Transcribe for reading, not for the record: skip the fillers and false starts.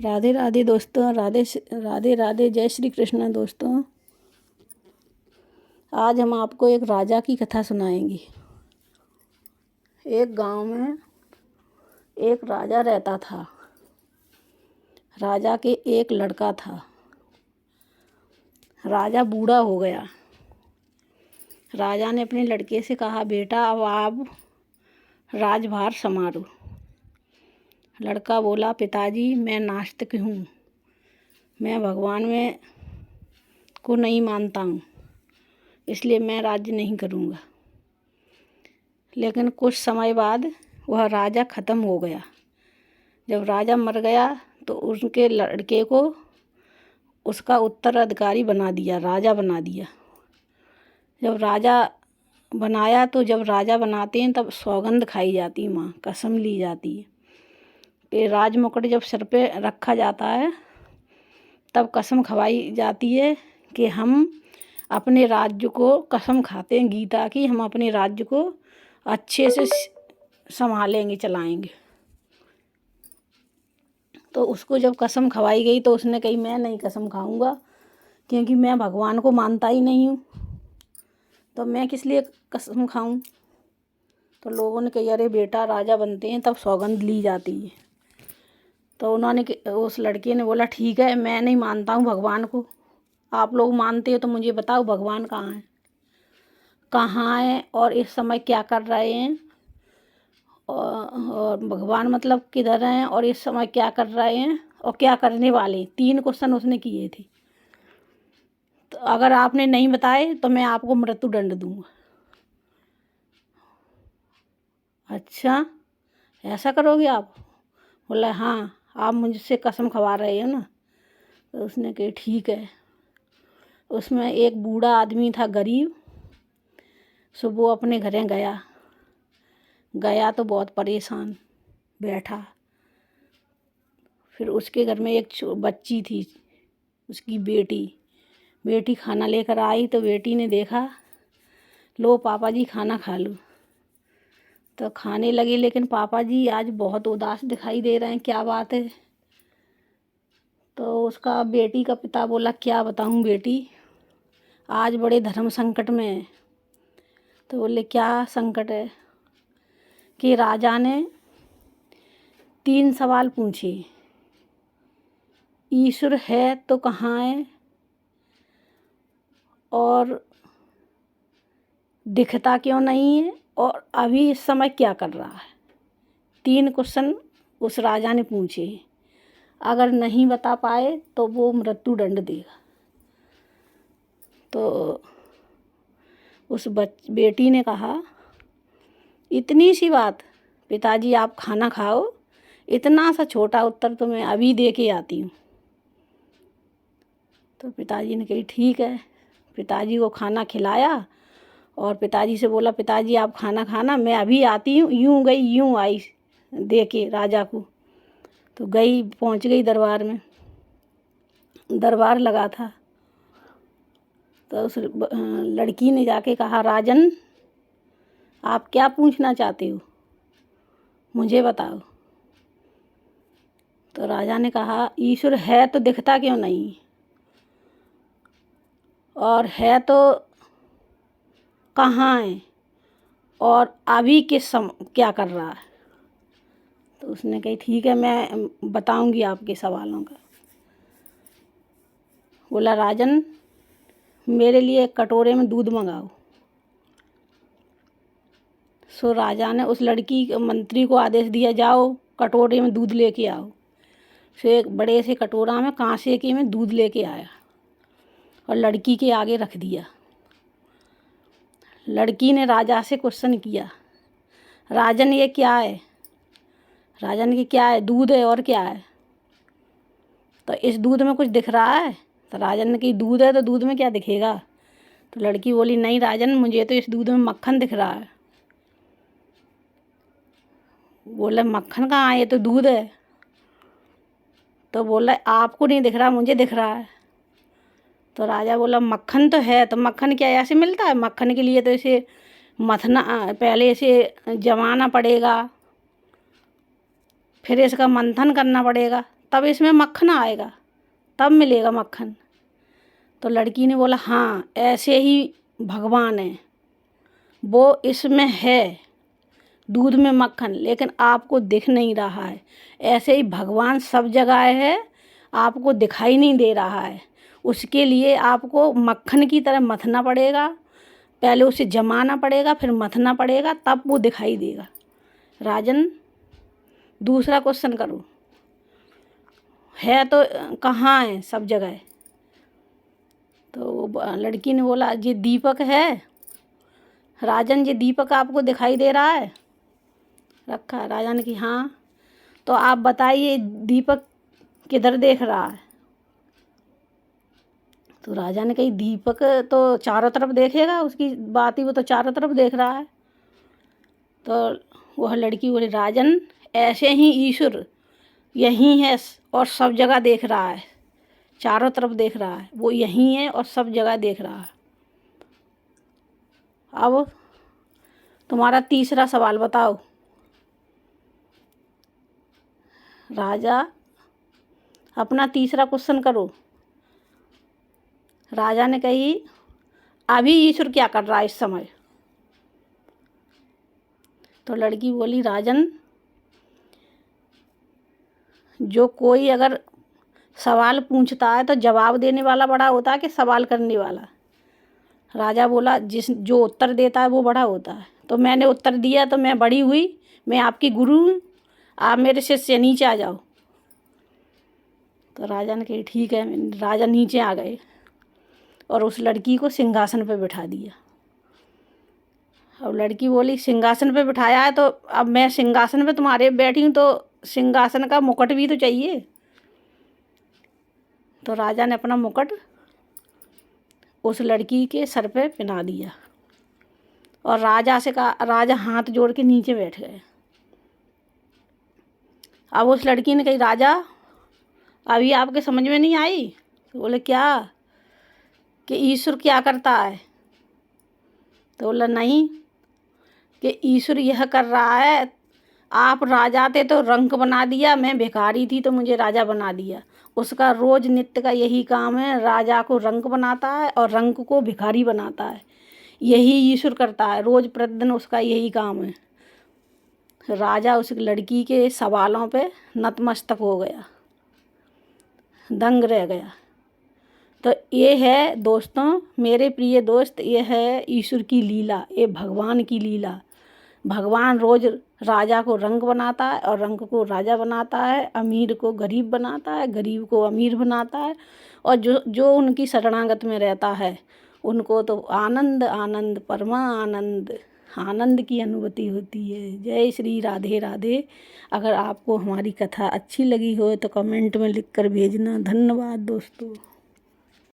राधे राधे दोस्तों, राधे राधे, जय श्री कृष्ण दोस्तों। आज हम आपको एक राजा की कथा सुनाएंगे। एक गांव में एक राजा रहता था। राजा के एक लड़का था। राजा बूढ़ा हो गया। राजा ने अपने लड़के से कहा, बेटा अब आप राजभार संभालो। लड़का बोला, पिताजी मैं नास्तिक हूँ, मैं भगवान में को नहीं मानता हूँ, इसलिए मैं राज्य नहीं करूँगा। लेकिन कुछ समय बाद वह राजा ख़त्म हो गया। जब राजा मर गया तो उनके लड़के को उसका उत्तराधिकारी बना दिया, राजा बना दिया। जब राजा बनाया तो जब राजा बनाते हैं तब सौगंध खाई जाती है, माँ कसम ली जाती है कि राज मुकुट जब सिर पे रखा जाता है तब कसम खवाई जाती है कि हम अपने राज्य को, कसम खाते हैं गीता की, हम अपने राज्य को अच्छे से संभालेंगे, चलाएंगे। तो उसको जब कसम खवाई गई तो उसने कही, मैं नहीं कसम खाऊंगा, क्योंकि मैं भगवान को मानता ही नहीं हूँ, तो मैं किस लिए कसम खाऊं। तो लोगों ने कही, अरे बेटा राजा बनते हैं तब सौगंध ली जाती है। तो उस लड़के ने बोला, ठीक है मैं नहीं मानता हूँ भगवान को, आप लोग मानते हो तो मुझे बताओ भगवान कहाँ है और इस समय क्या कर रहे हैं, और भगवान मतलब किधर हैं और इस समय क्या कर रहे हैं और क्या करने वाले। 3 क्वेश्चन उसने किए थे। तो अगर आपने नहीं बताए तो मैं आपको मृत्युदंड दूंगा। अच्छा ऐसा करोगे आप? बोला हाँ, आप मुझसे कसम खवा रहे हो ना। तो उसने कहा ठीक है। उसमें एक बूढ़ा आदमी था, गरीब। सुबह अपने घरे गया तो बहुत परेशान बैठा। फिर उसके घर में एक बच्ची थी, उसकी बेटी खाना लेकर आई। तो बेटी ने देखा, लो पापा जी खाना खा लो। तो खाने लगी, लेकिन पापा जी आज बहुत उदास दिखाई दे रहे हैं, क्या बात है? तो उसका बेटी का पिता बोला, क्या बताऊं बेटी, आज बड़े धर्म संकट में है। तो बोले क्या संकट है? कि राजा ने 3 सवाल पूछे, ईश्वर है तो कहाँ है, और दिखता क्यों नहीं है, और अभी इस समय क्या कर रहा है। 3 क्वेश्चन उस राजा ने पूछे। अगर नहीं बता पाए तो वो मृत्युदंड देगा। तो उस बेटी ने कहा, इतनी सी बात, पिताजी आप खाना खाओ, इतना सा छोटा उत्तर तो मैं अभी दे के आती हूँ। तो पिताजी ने कही ठीक है। पिताजी को खाना खिलाया और पिताजी से बोला, पिताजी आप खाना खाना, मैं अभी आती हूँ। यूँ गई यूँ आई दे के राजा को। तो गई, पहुँच गई दरबार में। दरबार लगा था। तो उस लड़की ने जाके कहा, राजन आप क्या पूछना चाहते हो, मुझे बताओ। तो राजा ने कहा, ईश्वर है तो दिखता क्यों नहीं, और है तो कहाँ है, और अभी क्या कर रहा है। तो उसने कही ठीक है, मैं बताऊंगी आपके सवालों का। बोला, राजन मेरे लिए एक कटोरे में दूध मंगाओ। सो राजा ने उस लड़की मंत्री को आदेश दिया, जाओ कटोरे में दूध लेके आओ। सो एक बड़े से कटोरा में, कांसे के में दूध लेके आया और लड़की के आगे रख दिया। लड़की ने राजा से क्वेश्चन किया, राजन ये क्या है? राजन की क्या है? दूध है, और क्या है? तो इस दूध में कुछ दिख रहा है? तो राजन ने कही, दूध है तो दूध में क्या दिखेगा? तो लड़की बोली, नहीं राजन, मुझे तो इस दूध में मक्खन दिख रहा है। बोला, मक्खन कहाँ है, ये तो दूध है। तो बोला, आपको नहीं दिख रहा, मुझे दिख रहा है। तो राजा बोला, मक्खन तो है, तो मक्खन क्या ऐसे मिलता है? मक्खन के लिए तो इसे मथना, पहले इसे जमाना पड़ेगा, फिर इसका मंथन करना पड़ेगा, तब इसमें मक्खन आएगा, तब मिलेगा मक्खन। तो लड़की ने बोला हाँ, ऐसे ही भगवान है, वो इसमें है दूध में मक्खन, लेकिन आपको दिख नहीं रहा है। ऐसे ही भगवान सब जगह है, आपको दिखाई नहीं दे रहा है। उसके लिए आपको मक्खन की तरह मथना पड़ेगा, पहले उसे जमाना पड़ेगा, फिर मथना पड़ेगा, तब वो दिखाई देगा। राजन, दूसरा क्वेश्चन करो। है तो कहाँ है? सब जगह। तो लड़की ने बोला ये दीपक है। राजन, ये दीपक आपको दिखाई दे रहा है? रखा है। राजा ने कि हाँ। तो आप बताइए दीपक किधर देख रहा है? तो राजा ने कही दीपक तो चारों तरफ देखेगा, उसकी बात ही, वो तो चारों तरफ देख रहा है। तो वह लड़की बोली राजन, ऐसे ही ईश्वर यहीं है और सब जगह देख रहा है, चारों तरफ देख रहा है, वो यहीं है और सब जगह देख रहा है। अब तुम्हारा तीसरा सवाल बताओ। राजा, अपना तीसरा क्वेश्चन करो। राजा ने कही अभी ईश्वर क्या कर रहा है इस समय? तो लड़की बोली राजन, जो कोई अगर सवाल पूछता है तो जवाब देने वाला बड़ा होता है कि सवाल करने वाला? राजा बोला जो उत्तर देता है वो बड़ा होता है। तो मैंने उत्तर दिया तो मैं बड़ी हुई, मैं आपकी गुरु हूँ, आप मेरे से नीचे आ जाओ। तो राजा ने कही ठीक है। राजा नीचे आ गए और उस लड़की को सिंहासन पे बिठा दिया। अब लड़की बोली सिंहासन पे बिठाया है तो अब मैं सिंहासन पे तुम्हारे बैठी हूँ, तो सिंहासन का मुकुट भी तो चाहिए। तो राजा ने अपना मुकुट उस लड़की के सर पे पहना दिया और राजा से कहा, राजा हाथ जोड़ के नीचे बैठ गए। अब उस लड़की ने कही राजा, अभी आपके समझ में नहीं आई? तो बोले क्या, कि ईश्वर क्या करता है? तो बोला नहीं, कि ईश्वर यह कर रहा है, आप राजा थे तो रंक बना दिया, मैं भिखारी थी तो मुझे राजा बना दिया। उसका रोज नित्य का यही काम है, राजा को रंक बनाता है और रंक को भिखारी बनाता है। यही ईश्वर करता है, रोज प्रतिदिन उसका यही काम है। राजा उस लड़की के सवालों पे नतमस्तक हो गया, दंग रह गया। तो ये है दोस्तों, मेरे प्रिय दोस्त, ये है ईश्वर की लीला, ये भगवान की लीला। भगवान रोज राजा को रंक बनाता है और रंक को राजा बनाता है, अमीर को गरीब बनाता है, गरीब को अमीर बनाता है, और जो जो उनकी शरणागत में रहता है उनको तो आनंद आनंद परमा आनंद आनंद की अनुभूति होती है। जय श्री राधे राधे। अगर आपको हमारी कथा अच्छी लगी हो तो कमेंट में लिख कर भेजना। धन्यवाद दोस्तों।